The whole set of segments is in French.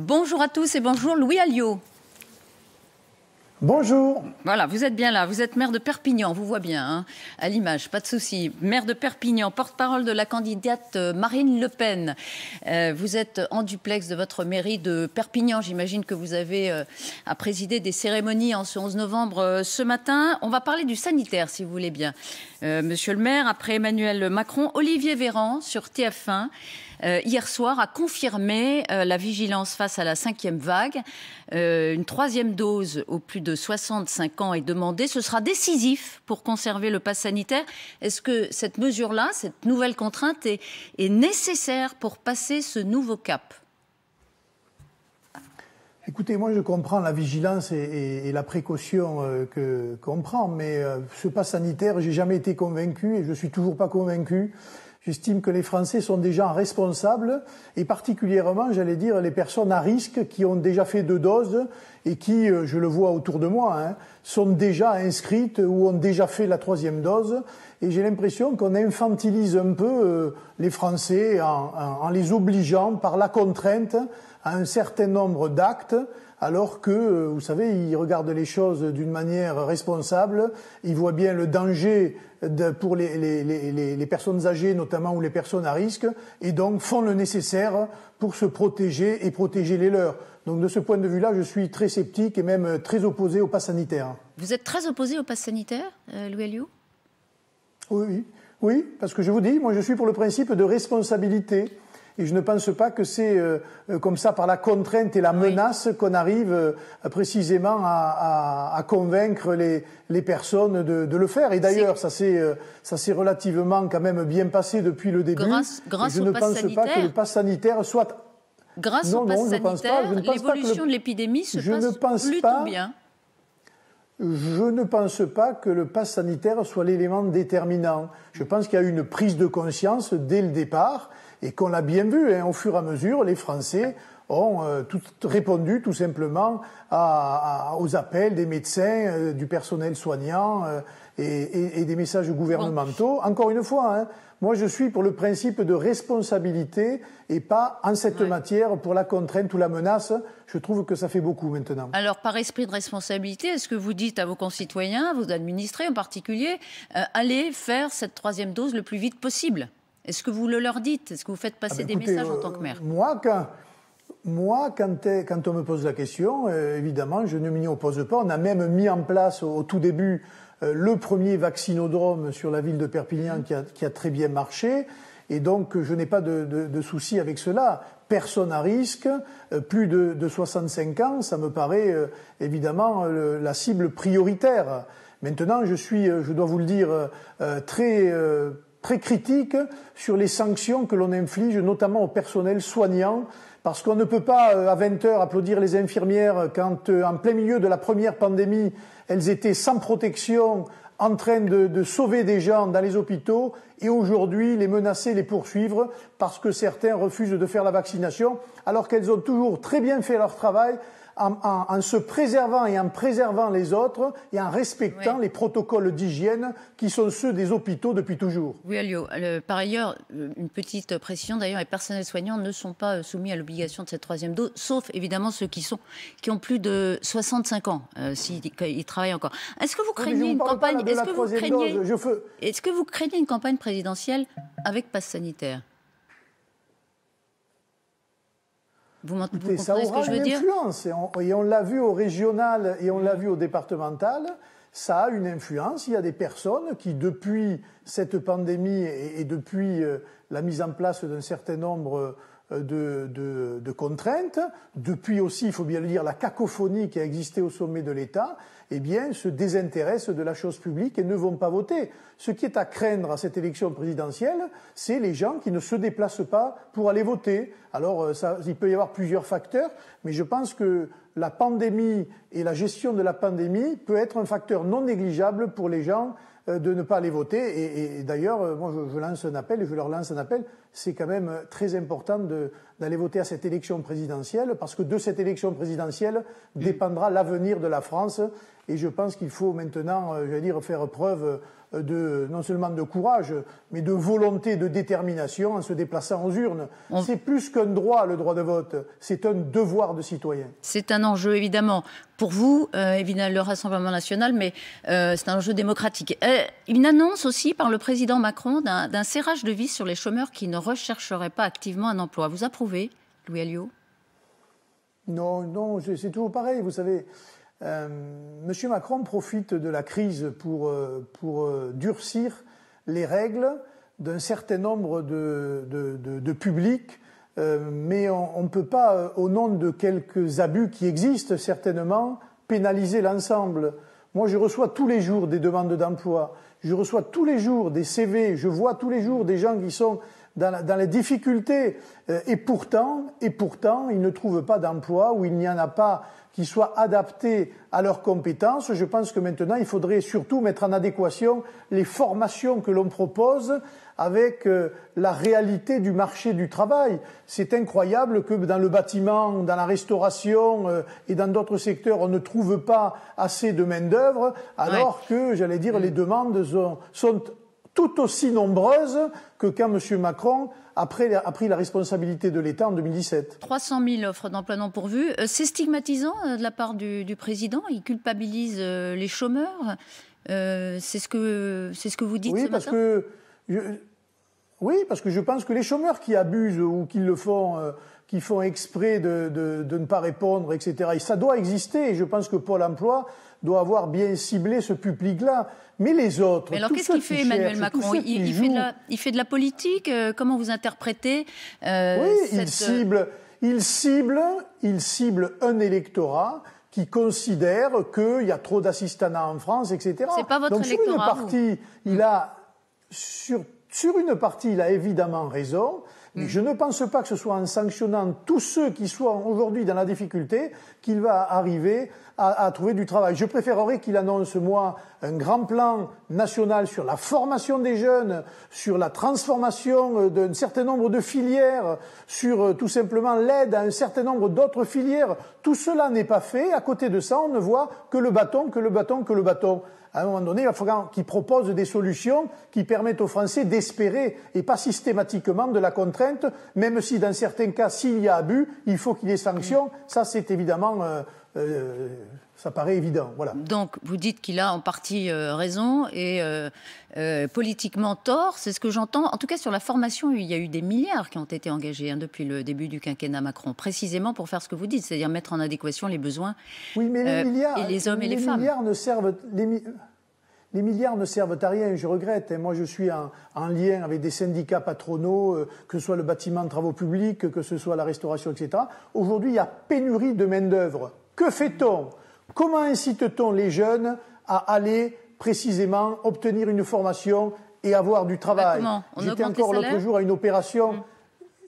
Bonjour à tous et bonjour Louis Alliot. Bonjour. Voilà, vous êtes bien là, vous êtes maire de Perpignan, on vous voit bien, hein, à l'image, pas de souci. Maire de Perpignan, porte-parole de la candidate Marine Le Pen. Vous êtes en duplex de votre mairie de Perpignan. J'imagine que vous avez à présider des cérémonies en ce 11 novembre ce matin. On va parler du sanitaire, si vous voulez bien. Monsieur le maire, après Emmanuel Macron, Olivier Véran sur TF1. Hier soir, a confirmé la vigilance face à la 5e vague. Une 3e dose aux plus de 65 ans est demandée. Ce sera décisif pour conserver le pass sanitaire. Est-ce que cette mesure-là, cette nouvelle contrainte est nécessaire pour passer ce nouveau cap ? Écoutez, moi je comprends la vigilance et la précaution qu'on prend, mais ce pass sanitaire, j'ai jamais été convaincu et je suis toujours pas convaincu. J'estime que les Français sont des gens responsables et particulièrement, j'allais dire, les personnes à risque qui ont déjà fait 2 doses et qui, je le vois autour de moi, sont déjà inscrites ou ont déjà fait la 3e dose. Et j'ai l'impression qu'on infantilise un peu les Français en les obligeant par la contrainte à un certain nombre d'actes, alors que, vous savez, ils regardent les choses d'une manière responsable, ils voient bien le danger pour les personnes âgées notamment ou les personnes à risque, et donc font le nécessaire pour se protéger et protéger les leurs. Donc de ce point de vue-là, je suis très sceptique et même très opposé au pass sanitaire. Vous êtes très opposé au pass sanitaire, Louis Alliot ? Oui, parce que je vous dis, moi je suis pour le principe de responsabilité. Et je ne pense pas que c'est comme ça, par la contrainte et la menace, qu'on arrive précisément à convaincre les personnes de le faire. Et d'ailleurs, ça s'est relativement quand même bien passé depuis le début. Grâce je au ne pass pense sanitaire, pas que le pass sanitaire soit... Grâce au pass sanitaire, l'évolution de l'épidémie se passe plutôt bien. Je ne pense pas que le pass sanitaire soit l'élément déterminant. Je pense qu'il y a eu une prise de conscience dès le départ et qu'on l'a bien vu, au fur et à mesure, les Français ont répondu tout simplement aux appels des médecins, du personnel soignant et des messages gouvernementaux. Encore une fois, moi je suis pour le principe de responsabilité et pas en cette matière pour la contrainte ou la menace. Je trouve que ça fait beaucoup maintenant. Alors par esprit de responsabilité, est-ce que vous dites à vos concitoyens, à vos administrés en particulier, allez faire cette 3e dose le plus vite possible ? Est-ce que vous le leur dites ? Est-ce que vous faites passer des messages en tant que maire ? Moi, quand on me pose la question, évidemment, je ne m'y oppose pas. On a même mis en place au tout début le premier vaccinodrome sur la ville de Perpignan qui a très bien marché. Et donc, je n'ai pas de souci avec cela. Personne à risque, plus de 65 ans, ça me paraît évidemment la cible prioritaire. Maintenant, je dois vous le dire, très critique sur les sanctions que l'on inflige, notamment au personnel soignant, parce qu'on ne peut pas, à 20h, applaudir les infirmières quand, en plein milieu de la première pandémie, elles étaient sans protection, en train de sauver des gens dans les hôpitaux, et aujourd'hui les menacer, les poursuivre, parce que certains refusent de faire la vaccination, alors qu'elles ont toujours très bien fait leur travail, en se préservant et en préservant les autres et en respectant les protocoles d'hygiène qui sont ceux des hôpitaux depuis toujours. Oui, Alliot. Par ailleurs, une petite précision, d'ailleurs, les personnels soignants ne sont pas soumis à l'obligation de cette 3e dose, sauf évidemment ceux qui ont plus de 65 ans, s'ils travaillent encore. Est-ce que vous craignez une campagne Est-ce que vous craignez une campagne présidentielle avec pass sanitaire ? Vous comprenez ça ce que je veux dire ? Ça aura une influence, et on l'a vu au régional et on l'a vu au départemental, ça a une influence. Il y a des personnes qui, depuis cette pandémie et depuis la mise en place d'un certain nombre de contraintes, depuis aussi, il faut bien le dire, la cacophonie qui a existé au sommet de l'État, eh bien, se désintéressent de la chose publique et ne vont pas voter. Ce qui est à craindre à cette élection présidentielle, c'est les gens qui ne se déplacent pas pour aller voter. Alors, il peut y avoir plusieurs facteurs, mais je pense que la pandémie et la gestion de la pandémie peut être un facteur non négligeable pour les gens de ne pas aller voter. Et d'ailleurs, moi, je lance un appel, et je leur lance un appel, c'est quand même très important d'aller voter à cette élection présidentielle, parce que de cette élection présidentielle dépendra l'avenir de la France. Et je pense qu'il faut maintenant, faire preuve non seulement de courage, mais de volonté, de détermination en se déplaçant aux urnes. C'est plus qu'un droit, le droit de vote, c'est un devoir de citoyen. C'est un enjeu, évidemment, pour vous, évidemment, le Rassemblement national, mais c'est un enjeu démocratique. Une annonce aussi par le président Macron d'un serrage de vis sur les chômeurs qui ne rechercheraient pas activement un emploi. Vous approuvez, Louis Alliot ? Non, c'est toujours pareil, vous savez. Monsieur Macron profite de la crise pour durcir les règles d'un certain nombre de publics, mais on ne peut pas, au nom de quelques abus qui existent certainement, pénaliser l'ensemble. Moi, je reçois tous les jours des demandes d'emploi, je reçois tous les jours des CV, je vois tous les jours des gens qui sont dans les difficultés, et pourtant, ils ne trouvent pas d'emploi, ou il n'y en a pas qui soient adaptés à leurs compétences. Je pense que maintenant, il faudrait surtout mettre en adéquation les formations que l'on propose avec la réalité du marché du travail. C'est incroyable que dans le bâtiment, dans la restauration et dans d'autres secteurs, on ne trouve pas assez de main-d'œuvre, alors que, les demandes sont tout aussi nombreuses que quand M. Macron a pris la responsabilité de l'État en 2017. 300 000 offres d'emploi non pourvues. C'est stigmatisant de la part du président. Il culpabilise les chômeurs. C'est ce que vous dites ce matin ? Parce que je pense que les chômeurs qui abusent ou qui le font, qui font exprès de ne pas répondre, etc., et ça doit exister. Et je pense que Pôle emploi doit avoir bien ciblé ce public-là. Mais les autres... Mais alors qu'est-ce qu'il fait, Emmanuel Macron ? Il fait de la politique. Comment vous interprétez il cible un électorat qui considère qu'il y a trop d'assistanats en France, etc. C'est pas votre électorat, sur une partie, il a évidemment raison, mais je ne pense pas que ce soit en sanctionnant tous ceux qui sont aujourd'hui dans la difficulté qu'il va arriver à trouver du travail. Je préférerais qu'il annonce, moi, un grand plan national sur la formation des jeunes, sur la transformation d'un certain nombre de filières, sur tout simplement l'aide à un certain nombre d'autres filières. Tout cela n'est pas fait. À côté de ça, on ne voit que le bâton. À un moment donné, il va falloir qu'ils proposent des solutions qui permettent aux Français d'espérer et pas systématiquement de la contrainte, même si dans certains cas, s'il y a abus, il faut qu'il y ait sanctions. Ça, c'est évidemment... ça paraît évident. Voilà. Donc, vous dites qu'il a en partie raison et politiquement tort, c'est ce que j'entends. En tout cas, sur la formation, il y a eu des milliards qui ont été engagés depuis le début du quinquennat Macron, précisément pour faire ce que vous dites, c'est-à-dire mettre en adéquation les besoins et les hommes et les femmes. Les milliards ne servent à rien, je regrette. Moi, je suis en lien avec des syndicats patronaux, que ce soit le bâtiment de travaux publics, que ce soit la restauration, etc. Aujourd'hui, il y a pénurie de main-d'œuvre. Que fait-on ? Comment incite-t-on les jeunes à aller précisément obtenir une formation et avoir du travail ?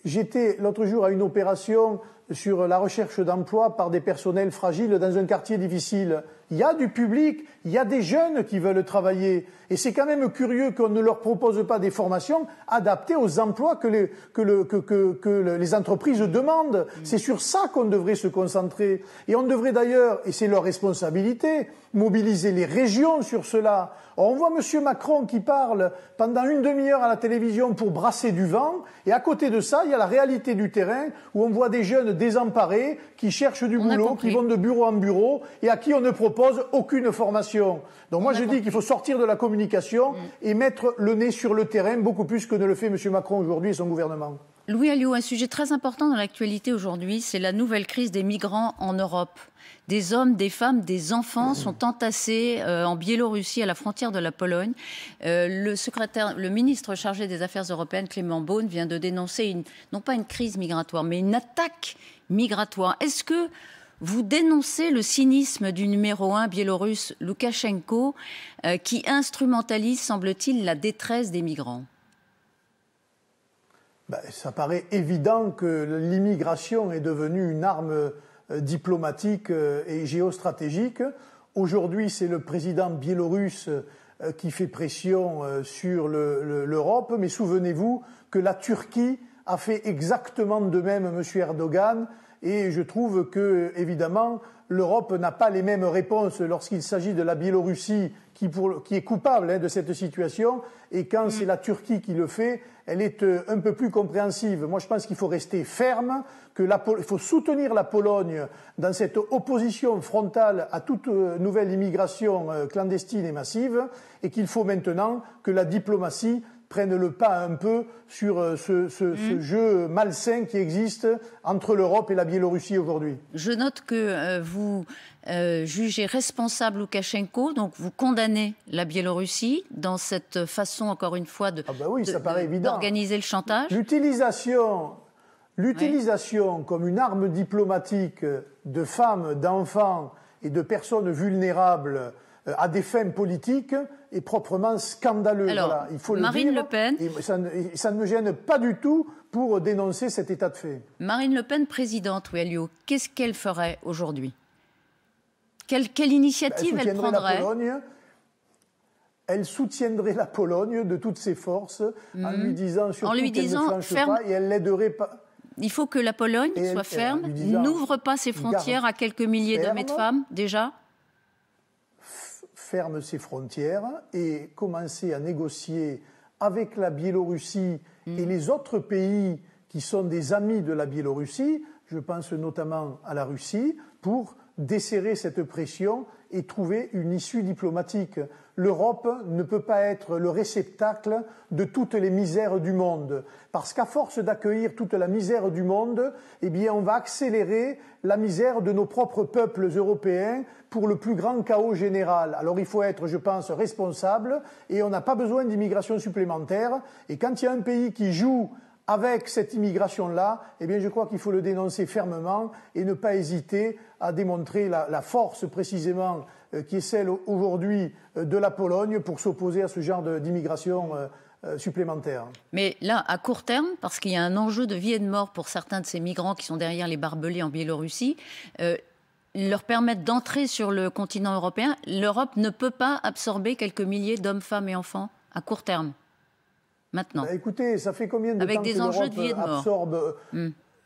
J'étais l'autre jour à une opération sur la recherche d'emploi par des personnels fragiles dans un quartier difficile. Il y a du public, il y a des jeunes qui veulent travailler. Et c'est quand même curieux qu'on ne leur propose pas des formations adaptées aux emplois que les entreprises demandent. C'est sur ça qu'on devrait se concentrer. Et on devrait d'ailleurs, et c'est leur responsabilité, mobiliser les régions sur cela. On voit M. Macron qui parle pendant une demi-heure à la télévision pour brasser du vent. Et à côté de ça, il y a la réalité du terrain où on voit des jeunes désemparés qui cherchent du boulot, qui vont de bureau en bureau et à qui on ne propose aucune formation. Donc moi je dis qu'il faut sortir de la communication et mettre le nez sur le terrain beaucoup plus que ne le fait M. Macron aujourd'hui et son gouvernement. Louis Alliot, un sujet très important dans l'actualité aujourd'hui, c'est la nouvelle crise des migrants en Europe. Des hommes, des femmes, des enfants sont entassés en Biélorussie à la frontière de la Pologne. Le ministre chargé des Affaires européennes, Clément Beaune, vient de dénoncer non pas une crise migratoire, mais une attaque migratoire. Est-ce que vous dénoncez le cynisme du numéro 1 biélorusse, Loukachenko, qui instrumentalise, semble-t-il, la détresse des migrants ? Ça paraît évident que l'immigration est devenue une arme diplomatique et géostratégique. Aujourd'hui, c'est le président biélorusse qui fait pression sur l'Europe, mais souvenez-vous que la Turquie a fait exactement de même, M. Erdogan, Et je trouve que, évidemment, l'Europe n'a pas les mêmes réponses lorsqu'il s'agit de la Biélorussie qui est coupable de cette situation, et quand c'est la Turquie qui le fait, elle est un peu plus compréhensive. Moi, je pense qu'il faut rester ferme, il faut soutenir la Pologne dans cette opposition frontale à toute nouvelle immigration clandestine et massive, et qu'il faut maintenant que la diplomatie prenne le pas un peu sur ce jeu malsain qui existe entre l'Europe et la Biélorussie aujourd'hui. Je note que vous jugez responsable Loukachenko, donc vous condamnez la Biélorussie dans cette façon, encore une fois, d'organiser le chantage. L'utilisation comme une arme diplomatique de femmes, d'enfants et de personnes vulnérables à des fins politiques est proprement scandaleux. Alors, voilà, il faut Marine le dire, Le Pen, et ça ne me gêne pas du tout pour dénoncer cet état de fait. Marine Le Pen, présidente, Ouellio, qu'est-ce qu'elle ferait aujourd'hui ? Quelle initiative elle prendrait ? Elle soutiendrait la Pologne de toutes ses forces en lui disant surtout qu'elle ne flanche pas, et elle l'aiderait pas. Il faut que la Pologne soit ferme, n'ouvre pas ses frontières à quelques milliers d'hommes et de femmes, déjà. Ferme ses frontières et commencer à négocier avec la Biélorussie et les autres pays qui sont des amis de la Biélorussie, je pense notamment à la Russie, pour desserrer cette pression et trouver une issue diplomatique. L'Europe ne peut pas être le réceptacle de toutes les misères du monde, parce qu'à force d'accueillir toute la misère du monde, eh bien, on va accélérer la misère de nos propres peuples européens pour le plus grand chaos général. Alors il faut être, je pense, responsable, et on n'a pas besoin d'immigration supplémentaire. Et quand il y a un pays qui joue avec cette immigration-là, eh bien, je crois qu'il faut le dénoncer fermement et ne pas hésiter à démontrer la force précisément qui est celle aujourd'hui de la Pologne pour s'opposer à ce genre d'immigration supplémentaire. Mais là, à court terme, parce qu'il y a un enjeu de vie et de mort pour certains de ces migrants qui sont derrière les barbelés en Biélorussie, leur permettre d'entrer sur le continent européen, l'Europe ne peut pas absorber quelques milliers d'hommes, femmes et enfants à court terme. Maintenant. Écoutez, ça fait combien de temps que l'Europe absorbe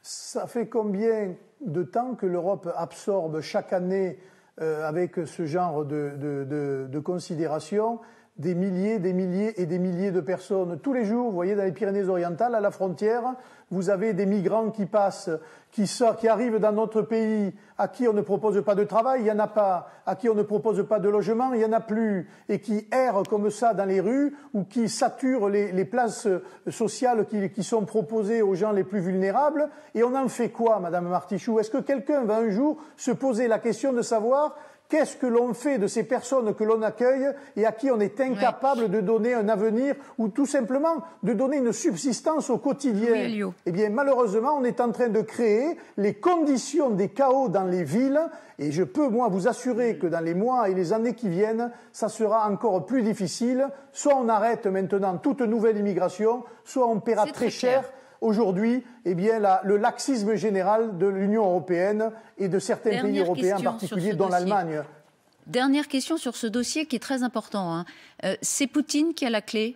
Ça fait combien de temps que l'Europe absorbe chaque année, avec ce genre de considération, des milliers et des milliers de personnes. Tous les jours, vous voyez, dans les Pyrénées-Orientales, à la frontière, vous avez des migrants qui passent, qui arrivent dans notre pays, à qui on ne propose pas de travail, il n'y en a pas, à qui on ne propose pas de logement, il n'y en a plus, et qui errent comme ça dans les rues, ou qui saturent les places sociales qui sont proposées aux gens les plus vulnérables. Et on en fait quoi, Madame Martichoux? Est-ce que quelqu'un va un jour se poser la question de savoir qu'est-ce que l'on fait de ces personnes que l'on accueille et à qui on est incapable de donner un avenir ou tout simplement de donner une subsistance au quotidien? Eh bien, malheureusement, on est en train de créer les conditions des chaos dans les villes, et je peux, moi, vous assurer que dans les mois et les années qui viennent, ça sera encore plus difficile. Soit on arrête maintenant toute nouvelle immigration, soit on paiera très cher aujourd'hui, eh bien, le laxisme général de l'Union européenne et de certains pays européens en particulier, dont l'Allemagne. Dernière question sur ce dossier qui est très important. C'est Poutine qui a la clé?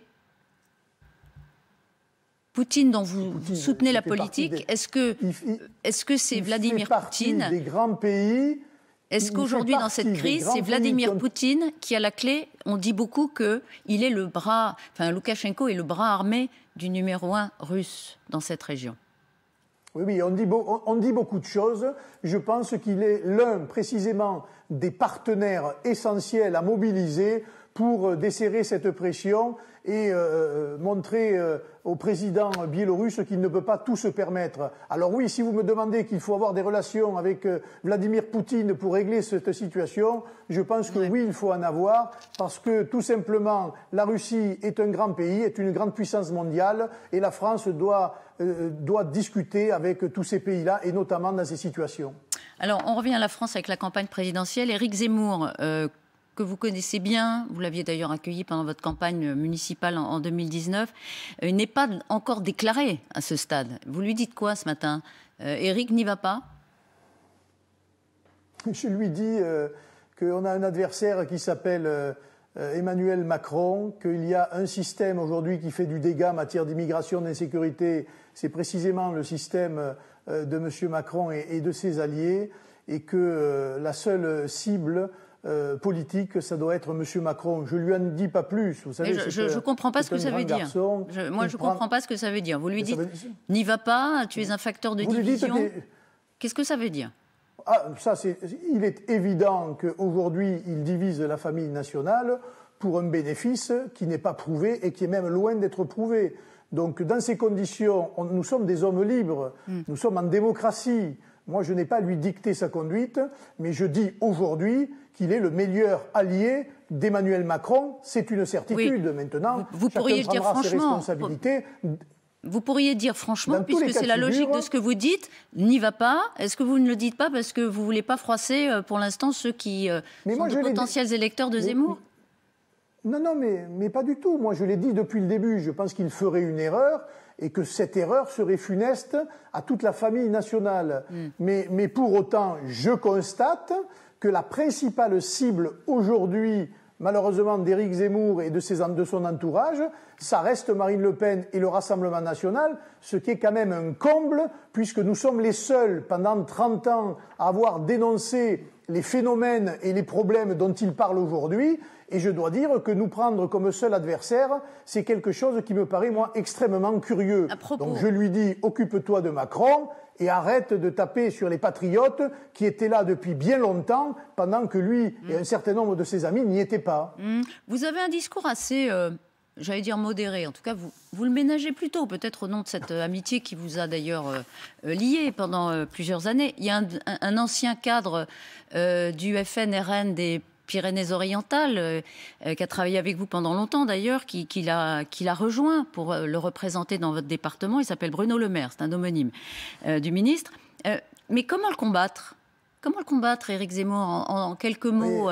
Poutine, dont vous soutenez la politique, est-ce que c'est Vladimir Poutine des grands pays? Est-ce qu'aujourd'hui, dans cette crise, c'est Vladimir Poutine qui a la clé? On dit beaucoup qu'il est le bras, enfin, Loukachenko est le bras armé du numéro 1 russe dans cette région. Oui, on dit beaucoup de choses. Je pense qu'il est l'un, précisément, des partenaires essentiels à mobiliser pour desserrer cette pression et montrer au président biélorusse qu'il ne peut pas tout se permettre. Alors oui, si vous me demandez qu'il faut avoir des relations avec Vladimir Poutine pour régler cette situation, je pense que oui, il faut en avoir, parce que tout simplement, la Russie est un grand pays, est une grande puissance mondiale, et la France doit discuter avec tous ces pays-là, et notamment dans ces situations. Alors, on revient à la France avec la campagne présidentielle. Éric Zemmour, que vous connaissez bien, vous l'aviez d'ailleurs accueilli pendant votre campagne municipale en 2019, n'est pas encore déclaré à ce stade. Vous lui dites quoi ce matin? Éric n'y va pas? Je lui dis qu'on a un adversaire qui s'appelle Emmanuel Macron, qu'il y a un système aujourd'hui qui fait du dégât en matière d'immigration, d'insécurité. C'est précisément le système de M. Macron et de ses alliés, et que la seule cible politique, ça doit être M. Macron. Je lui en dis pas plus. Vous savez, je ne comprends pas ce que ça veut dire. Moi, je ne comprends pas ce que ça veut dire. Vous lui dites, n'y va pas, tu es un facteur de division. Qu'est-ce que ça veut dire? Il est évident qu'aujourd'hui, il divise la famille nationale pour un bénéfice qui n'est pas prouvé et qui est même loin d'être prouvé. Donc, dans ces conditions, nous sommes des hommes libres, nous sommes en démocratie. Moi, je n'ai pas à lui dicter sa conduite, mais je dis aujourd'hui qu'il est le meilleur allié d'Emmanuel Macron. C'est une certitude. Oui. Maintenant, vous pourriez dire franchement, ses responsabilités. Vous pourriez dire franchement, puisque c'est la logique de ce que vous dites, n'y va pas. Est-ce que vous ne le dites pas parce que vous ne voulez pas froisser pour l'instant ceux qui sont de potentiels électeurs de Zemmour? Non, mais pas du tout. Moi, je l'ai dit depuis le début. Je pense qu'il ferait une erreur et que cette erreur serait funeste à toute la famille nationale. Mais pour autant, je constate que la principale cible aujourd'hui, malheureusement, d'Éric Zemmour et de son entourage, ça reste Marine Le Pen et le Rassemblement national, ce qui est quand même un comble, puisque nous sommes les seuls, pendant 30 ans, à avoir dénoncé les phénomènes et les problèmes dont il parle aujourd'hui. Et je dois dire que nous prendre comme seul adversaire, c'est quelque chose qui me paraît, moi, extrêmement curieux. Donc je lui dis, occupe-toi de Macron et arrête de taper sur les patriotes qui étaient là depuis bien longtemps, pendant que lui et un certain nombre de ses amis n'y étaient pas. Vous avez un discours assez, j'allais dire modéré, en tout cas vous le ménagez plutôt, peut-être au nom de cette amitié qui vous a d'ailleurs lié pendant plusieurs années. Il y a un ancien cadre du FNRN des Pyrénées-Orientales, qui a travaillé avec vous pendant longtemps d'ailleurs, qui l'a rejoint pour le représenter dans votre département. Il s'appelle Bruno Le Maire, c'est un homonyme du ministre. Mais comment le combattre? Comment le combattre, Éric Zemmour, en quelques mots?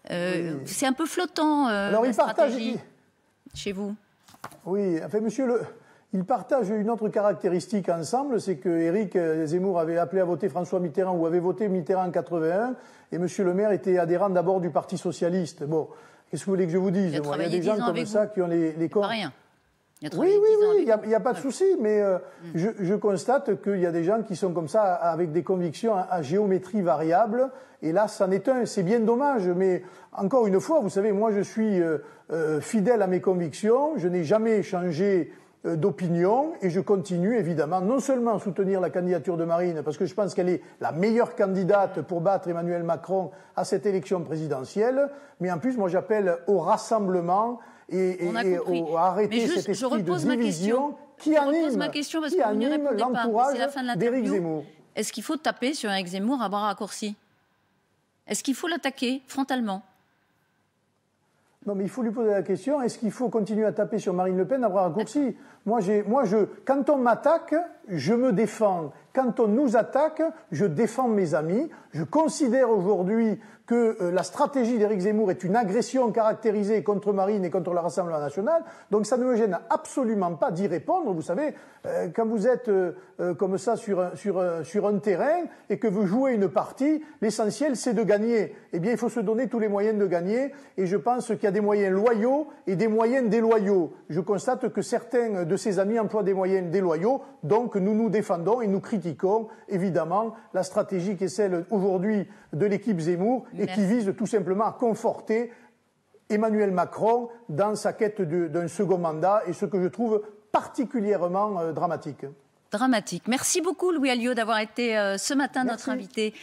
C'est un peu flottant, alors, la stratégie chez vous. Oui, enfin, il partage une autre caractéristique ensemble, c'est que Éric Zemmour avait appelé à voter François Mitterrand ou avait voté Mitterrand en 81, et M. Le Maire était adhérent d'abord du Parti socialiste. Bon, qu'est-ce que vous voulez que je vous dise? Il y a des gens comme ça qui ont les corps. Pas rien. Oui, il n'y a pas de souci, mais je constate qu'il y a des gens qui sont comme ça, avec des convictions à géométrie variable, et là, c'en est un. C'est bien dommage, mais encore une fois, vous savez, moi je suis fidèle à mes convictions, je n'ai jamais changé d'opinion, et je continue évidemment non seulement à soutenir la candidature de Marine, parce que je pense qu'elle est la meilleure candidate pour battre Emmanuel Macron à cette élection présidentielle, mais en plus moi j'appelle au rassemblement et à arrêter cet esprit de division qui anime l'entourage d'Éric Zemmour. Est-ce qu'il faut taper sur Éric Zemmour à bras raccourcis? Est-ce qu'il faut l'attaquer frontalement? Non, mais il faut lui poser la question, est-ce qu'il faut continuer à taper sur Marine Le Pen à bras raccourcis? Quand on m'attaque, je me défends. Quand on nous attaque, je défends mes amis. Je considère aujourd'hui que la stratégie d'Éric Zemmour est une agression caractérisée contre Marine et contre le Rassemblement national. Donc ça ne me gêne absolument pas d'y répondre. Vous savez, quand vous êtes comme ça sur un terrain et que vous jouez une partie, l'essentiel c'est de gagner. Eh bien, il faut se donner tous les moyens de gagner. Et je pense qu'il y a des moyens loyaux et des moyens déloyaux. Je constate que certains de ses amis emploient des moyens déloyaux. Donc nous nous défendons et nous critiquons évidemment la stratégie qui est celle aujourd'hui de l'équipe Zemmour et qui vise tout simplement à conforter Emmanuel Macron dans sa quête d'un second mandat, et ce que je trouve particulièrement dramatique. Dramatique. Merci beaucoup Louis Alliot d'avoir été ce matin notre invité.